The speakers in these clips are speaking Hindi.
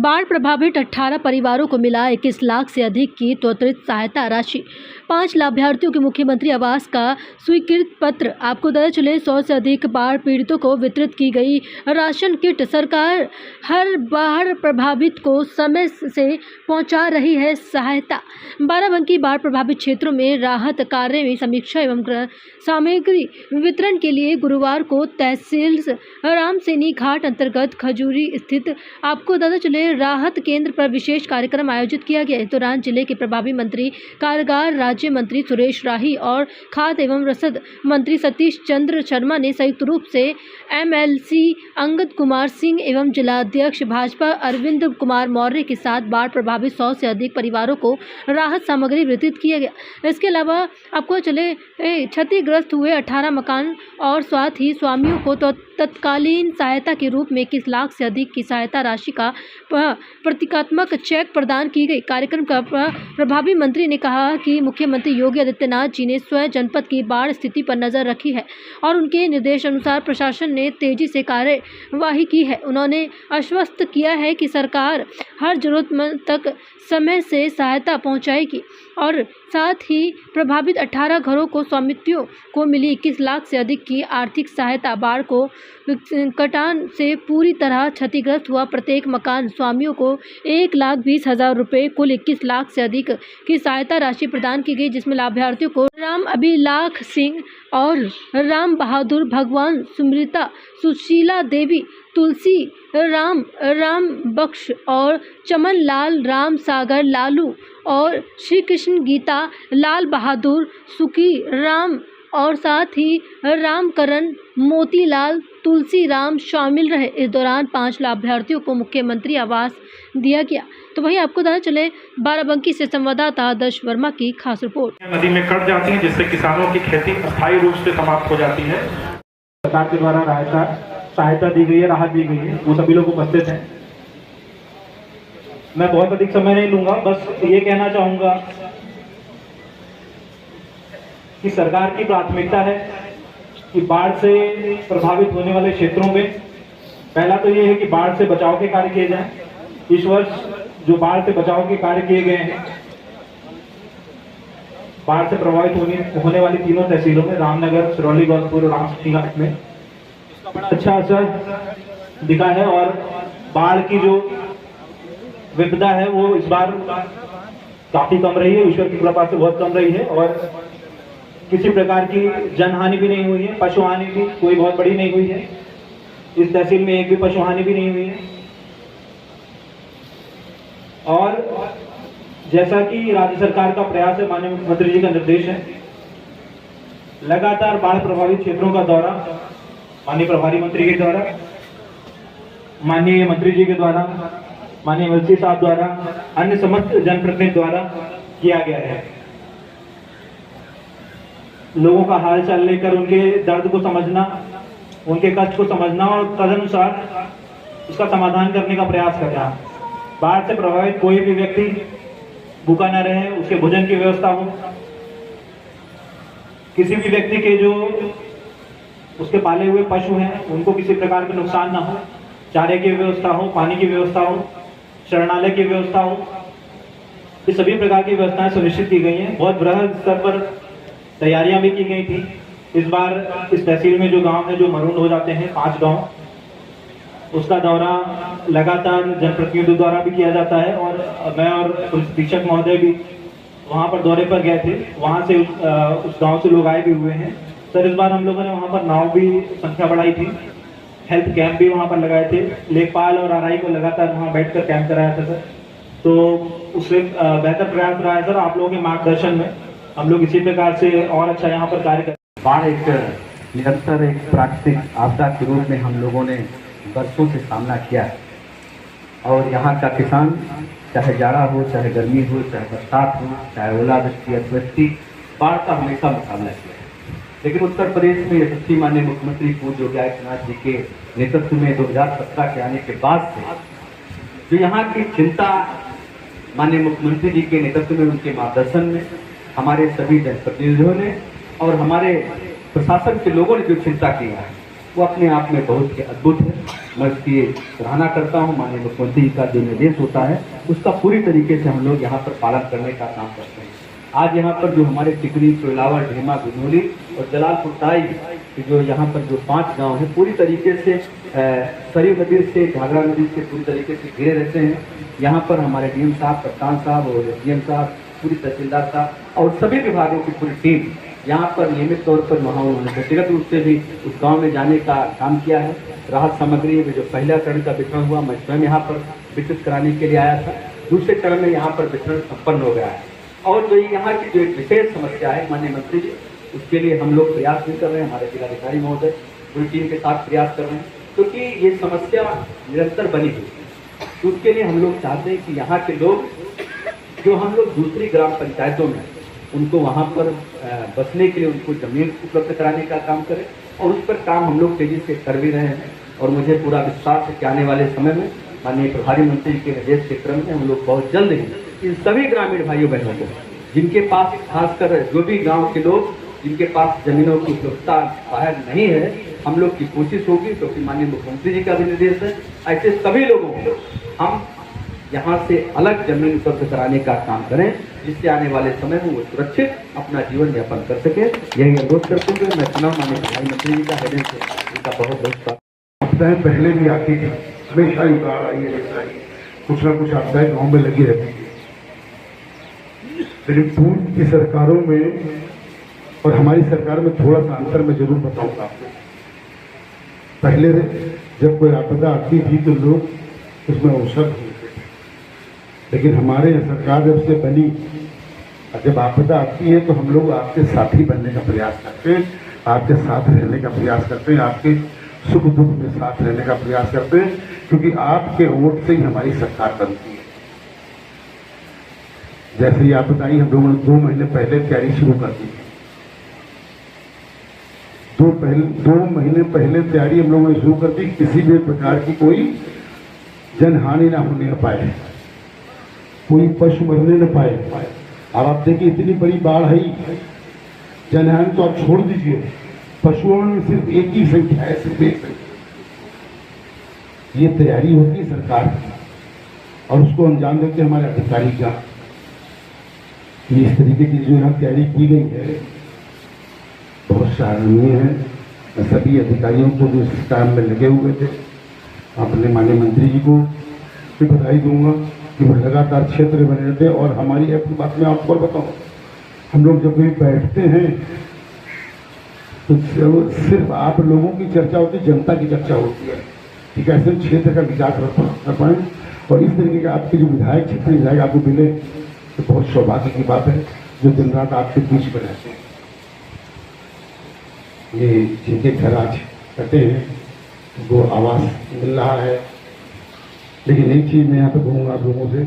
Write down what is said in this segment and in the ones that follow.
बाढ़ प्रभावित 18 परिवारों को मिला 21 लाख से अधिक की त्वरित सहायता राशि। 5 लाभार्थियों के मुख्यमंत्री आवास का स्वीकृत पत्र। आपको पता चले 100 से अधिक बाढ़ पीड़ितों को वितरित की गई राशन किट। सरकार हर बाढ़ प्रभावित को समय से पहुंचा रही है सहायता। बाराबंकी बाढ़ प्रभावित क्षेत्रों में राहत कार्य में समीक्षा एवं सामग्री वितरण के लिए गुरुवार को तहसील रामसेनी घाट अंतर्गत खजूरी स्थित आपको पता चले राहत केंद्र पर विशेष कार्यक्रम आयोजित किया गया। इस दौरान जिले के प्रभारी मंत्री कारागार राज्य मंत्री सुरेश राही और खाद्य एवं रसद मंत्री सतीश चंद्र शर्मा ने संयुक्त रूप से एमएलसी अंगद कुमार सिंह एवं जिलाध्यक्ष भाजपा अरविंद कुमार मौर्य के साथ बाढ़ प्रभावित 100 से अधिक परिवारों को राहत सामग्री वितरित किया गया। इसके अलावा आपको चले क्षतिग्रस्त हुए 18 मकान और साथ ही स्वामियों को तत्कालीन सहायता के रूप में 21 लाख से अधिक की सहायता राशि का प्रतीकात्मक चेक प्रदान की गई। कार्यक्रम का प्रभारी मंत्री ने कहा कि मुख्यमंत्री योगी आदित्यनाथ जी ने स्वयं जनपद की बाढ़ स्थिति पर नजर रखी है और उनके निर्देशानुसार प्रशासन ने तेजी से कार्यवाही की है। उन्होंने आश्वस्त किया है कि सरकार हर जरूरतमंद तक समय से सहायता पहुंचाएगी और साथ ही प्रभावित 18 घरों को स्वामित्व को मिली 21 लाख से अधिक की आर्थिक सहायता। बाढ़ को कटान से पूरी तरह क्षतिग्रस्त हुआ प्रत्येक मकान स्वामियों को 1,20,000 रुपये कुल 21 लाख से अधिक की सहायता राशि प्रदान की गई, जिसमें लाभार्थियों को राम अभिलाख सिंह और राम बहादुर, भगवान सुमृता, सुशीला देवी, तुलसी राम बख्श और चमन लाल, राम सागर लालू और श्री कृष्ण गीता, लाल बहादुर, सुखी राम और साथ ही रामकरण, मोतीलाल, तुलसी राम शामिल रहे। इस दौरान 5 लाभार्थियों को मुख्यमंत्री आवास दिया गया। तो वहीं आपको पता चले बाराबंकी से संवाददाता आदर्श वर्मा की खास रिपोर्ट। नदी में कट जाती है जिससे किसानों की खेती अस्थायी रूप से समाप्त हो जाती है। सरकार के द्वारा सहायता दी गई है, राहत दी गई है, वो सभी लोग उपस्थित हैं। मैं बहुत अधिक समय नहीं लूंगा, बस ये कहना चाहूंगा कि सरकार की प्राथमिकता है कि बाढ़ से प्रभावित होने वाले क्षेत्रों में पहला तो ये है कि बाढ़ से बचाव के कार्य किए जाएं। इस वर्ष जो बाढ़ से बचाव के कार्य किए गए हैं, बाढ़ से प्रभावित होने वाली तीनों तहसीलों में रामनगर, सिरौली, गौतमपुर और रामसेनी घाट में इसका बड़ा अच्छा असर दिखा है और बाढ़ की जो विपदा है वो इस बार काफी कम रही है, ईश्वर की कृपा से बहुत कम रही है और किसी प्रकार की जनहानि भी नहीं हुई है, पशु हानि भी कोई बहुत बड़ी नहीं हुई है। इस तहसील में एक भी पशु हानि भी नहीं हुई है और जैसा कि राज्य सरकार का प्रयास है, माननीय मुख्यमंत्री जी का निर्देश है, लगातार बाढ़ प्रभावित क्षेत्रों का दौरा माननीय प्रभारी मंत्री के द्वारा, माननीय मंत्री जी के द्वारा, माननीय एमएलसी साहब द्वारा, अन्य समस्त जनप्रतिनिधि द्वारा किया गया है। लोगों का हाल चाल लेकर उनके दर्द को समझना, उनके कष्ट को समझना और तदनुसार उसका समाधान करने का प्रयास करना। बाढ़ से प्रभावित कोई भी व्यक्ति भूखा न रहे, उसके भोजन की व्यवस्था हो, किसी भी व्यक्ति के जो उसके पाले हुए पशु हैं उनको किसी प्रकार का नुकसान ना हो, चारे की व्यवस्था हो, पानी की व्यवस्था हो, शरणालय की व्यवस्था हो, ये सभी प्रकार की व्यवस्थाएं सुनिश्चित की गई हैं। बहुत बृहद स्तर पर तैयारियां भी की गई थी। इस बार इस तहसील में जो गांव है जो मरून हो जाते हैं 5 गांव, उसका दौरा लगातार जनप्रतिनिधियों द्वारा भी किया जाता है और मैं और पुलिस अधीक्षक महोदय भी वहां पर दौरे पर गए थे। वहां से उस गांव से लोग आए भी हुए हैं। सर, इस बार हम लोगों ने वहां पर नाव भी संख्या बढ़ाई थी, हेल्थ कैंप भी वहां पर लगाए थे, लेखपाल और आरआई को लगातार वहां बैठकर कैंप कराया था सर। तो उससे बेहतर प्रयास रहा है सर। आप लोगों के मार्गदर्शन में हम लोग इसी प्रकार से और अच्छा यहाँ पर कार्य कर। बाढ़ एक निरंतर एक प्राकृतिक आपदा के रूप में हम लोगों ने वर्षों से सामना किया है और यहाँ का किसान चाहे जाड़ा हो, चाहे गर्मी हो, चाहे बरसात हो, चाहे ओलावृष्टि, अतिवृष्टि, बाढ़ का हमेशा मुकाबला किया है। लेकिन उत्तर प्रदेश में यशस्वी माननीय मुख्यमंत्री पूज्य योगी आदित्यनाथ जी के नेतृत्व में 2017 के आने के बाद से जो यहाँ की चिंता माननीय मुख्यमंत्री जी के नेतृत्व में, उनके मार्गदर्शन में हमारे सभी जनप्रतिनिधियों ने और हमारे प्रशासन के लोगों ने जो चिंता की है वो अपने आप में बहुत ही अद्भुत है। मैं इसकी सराहना करता हूँ। माननीय मुख्यमंत्री जी का जो निर्देश होता है उसका पूरी तरीके से हम लोग यहाँ पर पालन करने का काम करते हैं। आज यहाँ पर जो हमारे टिकरी, कोइलावर, ढेमा, गुनोली और जलालपुर ताई जो यहाँ पर जो 5 गांव हैं पूरी तरीके से सरयू नदी से, घाघरा नदी से पूरी तरीके से घिरे रहते हैं। यहाँ पर हमारे डीएम साहब, कप्तान साहब और एसडीएम साहब, पूरी तहसीलदार साहब और सभी विभागों की पूरी टीम यहाँ पर नियमित तौर पर वहाँ उन्होंने व्यक्तिगत रूप से भी उस गाँव में जाने का काम किया है। राहत सामग्री में जो पहला चरण का वितरण हुआ, मैं स्वयं यहाँ पर वितरित कराने के लिए आया था। दूसरे चरण में यहाँ पर वितरण संपन्न हो गया है। और जो यहाँ की जो एक विशेष समस्या है माननीय मंत्री जी, उसके लिए हम लोग प्रयास भी कर रहे हैं। हमारे जिलाधिकारी महोदय पूरी टीम के साथ प्रयास कर रहे हैं, क्योंकि ये समस्या निरंतर बनी हुई है। तो उसके लिए हम लोग चाहते हैं कि यहाँ के लोग जो हम लोग दूसरी ग्राम पंचायतों में उनको वहाँ पर बसने के लिए उनको जमीन उपलब्ध कराने का काम करें, और उस पर काम हम लोग तेजी से कर भी रहे हैं। और मुझे पूरा विश्वास है कि आने वाले समय में माननीय प्रभारी मंत्री के निर्देश के क्रम में हम लोग बहुत जल्द ही इन सभी ग्रामीण भाइयों बहनों को, जिनके पास खासकर जो भी गांव के लोग जिनके पास जमीनों की उपलब्धता बाहर नहीं है, हम लोग की कोशिश होगी, क्योंकि माननीय मुख्यमंत्री जी का भी निर्देश है, ऐसे सभी लोगों को हम यहाँ से अलग जमीन उपलब्ध कराने का काम करें, जिससे आने वाले समय में वो सुरक्षित अपना जीवन यापन कर सके। यही अनुरोध करते हुए मैं चुनाव माननीय प्रधानमंत्री जी का हृदय से उनका बहुत बहुत आपदाएं पहले भी आती थी, हमेशा ही उतार आई है, कुछ ना कुछ आपदाएं गाँव में लगी रहती थी। लेकिन पूर्व की सरकारों में और हमारी सरकार में थोड़ा सा अंतर मैं जरूर बताऊंगा आपको। पहले जब कोई आपदा आती थी तो लोग उसमें अवसर होते थे, लेकिन हमारे सरकार जब से बनी, जब आपदा आती है तो हम लोग आपके साथी बनने का प्रयास करते हैं, आपके साथ रहने का प्रयास करते हैं, आपके सुख दुख में साथ रहने का प्रयास करते हैं, क्योंकि आपके वोट से ही हमारी सरकार बनती है। जैसे ही आपदा आई, हम लोगों ने 2 महीने पहले तैयारी शुरू कर दी। 2 महीने पहले तैयारी हम लोगों ने शुरू कर दी, किसी भी प्रकार की कोई जनहानि ना होने पाए, कोई पशु मरने न पाए। अब आप देखिए इतनी बड़ी बाढ़ आई, जनहानि तो आप छोड़ दीजिए, पशुओं में सिर्फ एक ही संख्या है, सिर्फ एक संख्या। ये तैयारी होती है सरकार की, और उसको अंजाम देते हमारे अधिकारी का। इस तरीके की जो यहाँ तैयारी की गई है बहुत सराहनीय है। मैं सभी अधिकारियों को जो इस काम में लगे हुए थे, अपने माननीय मंत्री जी को भी बधाई दूंगा कि वो लगातार क्षेत्र बने रहते हैं। और हमारी एक बात मैं आपको बताऊं, हम लोग जब भी बैठते हैं तो सिर्फ आप लोगों की चर्चा होती है, जनता की चर्चा होती है कि कैसे क्षेत्र का विकास कर पाए। और इस तरीके के आपके जो विधायक, क्षेत्रीय विधायक आपको मिले तो बहुत सौभाग्य की बात है, जो दिन रात आपके बीच में रहते हैं। ये जिनके घर आज कटे हैं वो आवास मिल रहा है। लेकिन एक चीज़ मैं यहाँ पे कहूँगा आप लोगों से,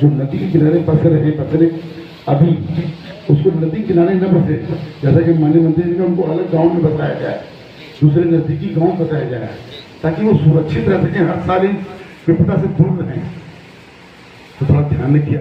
जो नदी के किनारे बसरे अभी उसको नदी किनारे न बसे, जैसा कि माननीय मंत्री जी का उनको अलग गांव में बताया जाए, दूसरे नजदीकी गांव बताया जाए, ताकि वो सुरक्षित रह सकें, हर साल इस विपदा से दूर रहें। तो थोड़ा ध्यान रखिए।